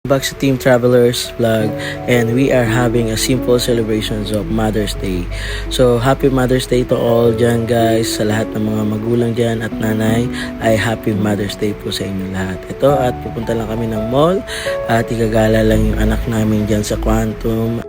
Back sa Team Travelers vlog, and we are having a simple celebrations of Mother's Day. So happy Mother's Day to all dyan guys, sa lahat ng mga magulang dyan at nanay ay happy Mother's Day po sa inyo lahat. Ito at pupunta lang kami ng mall at igagala lang yung anak namin dyan sa Quantum.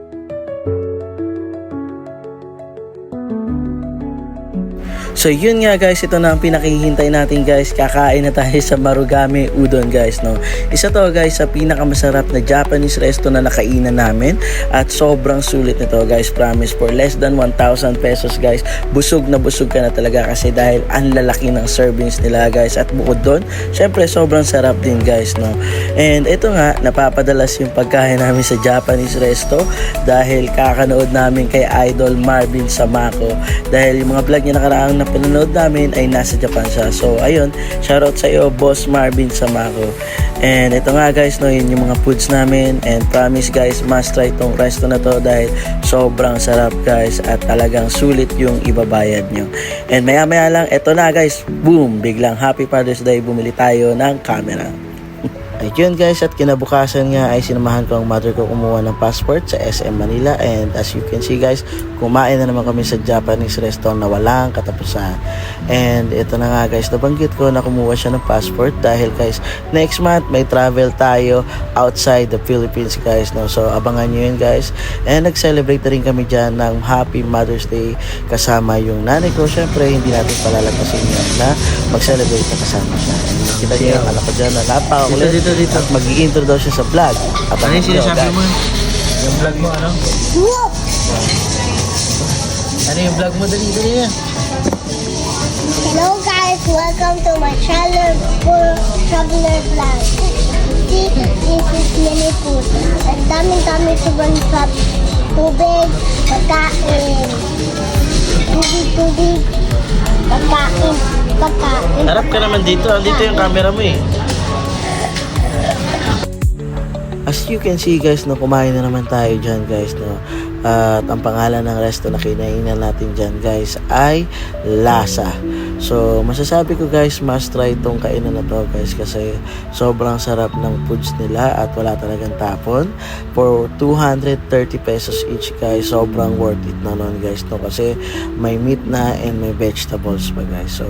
So yun nga guys, ito na ang pinakihintay natin guys. Kakain na tayo sa Marugame Udon guys, no. Isa to guys sa pinakamasarap na Japanese resto na nakainan namin at sobrang sulit nito guys. Promise, for less than 1,000 pesos guys. Busog na busog ka na talaga kasi dahil ang lalaki ng servings nila guys. At bukod doon, syempre sobrang sarap din guys, no. And ito nga, napapadalas yung pagkain namin sa Japanese resto dahil kakanood namin kay Idol Marvin Samako. Dahil yung mga vlog niya nakaraang na pinanood namin ay nasa Japan siya. So ayun, shoutout sa iyo Boss Marvin Samako. And ito nga guys, no, yun yung mga foods namin, and promise guys, must try tong resto na to dahil sobrang sarap guys at talagang sulit yung ibabayad nyo. And maya maya lang, ito na guys, boom, biglang Happy Father's Day, bumili tayo ng camera. Ayun guys, at kinabukasan nga ay sinamahan ko ang mother ko kumuha ng passport sa SM Manila, and as you can see guys, kumain na naman kami sa Japanese restaurant na walang katapusan. And ito na nga guys, nabanggit ko na kumuha siya ng passport dahil guys, next month may travel tayo outside the Philippines guys, no? So abangan nyo yun guys, and nag-celebrate na rin kami dyan ng Happy Mother's Day kasama yung nanay ko. Syempre hindi natin palalagpasin yun na mag-celebrate na kasama siya. And kita niyo yung anak ko dyan na napakakulit. Dito. At mag-i-intro daw siya sa vlog. Ano yung sinasabi mo? Yung vlog mo, ano? Ano yung vlog mo? Dali yan. Hello guys, welcome to my channel for Traveler Vlog. See, this is mini food. Ang daming-dami sobrang sa tubig, pagkain. Tubig, pagkain. Harap ka naman dito. Andito yung camera mo eh. As you can see guys, no, kumain na naman tayo dyan guys, no. At ang pangalan ng resto na kinainan natin dyan guys ay Lasa. So masasabi ko guys, must try itong kainan na to guys kasi sobrang sarap ng foods nila at wala talagang tapon. For 230 pesos each guys, sobrang worth it na nun guys, no, kasi may meat na and may vegetables pa guys. So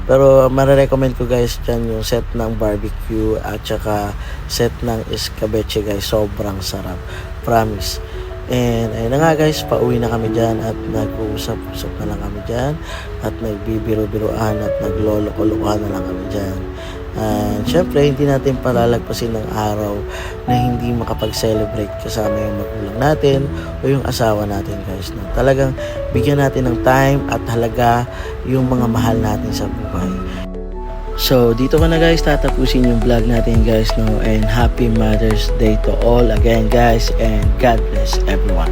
pero marirecommend ko guys dyan yung set ng barbecue at saka set ng escabeche guys, sobrang sarap, promise. And ayun na nga guys, pauwi na kami dyan at nag-uusap-usap na lang kami dyan at nagbibiro-biroan at naglolo-kolokohan na lang kami dyan. And syempre hindi natin palalagpasin ng araw na hindi makapag-celebrate kasama yung magulang natin o yung asawa natin guys, no? Talagang bigyan natin ng time at halaga yung mga mahal natin sa buhay. So dito ko na guys tatapusin yung vlog natin guys, no, and happy Mother's Day to all again guys, and God bless everyone.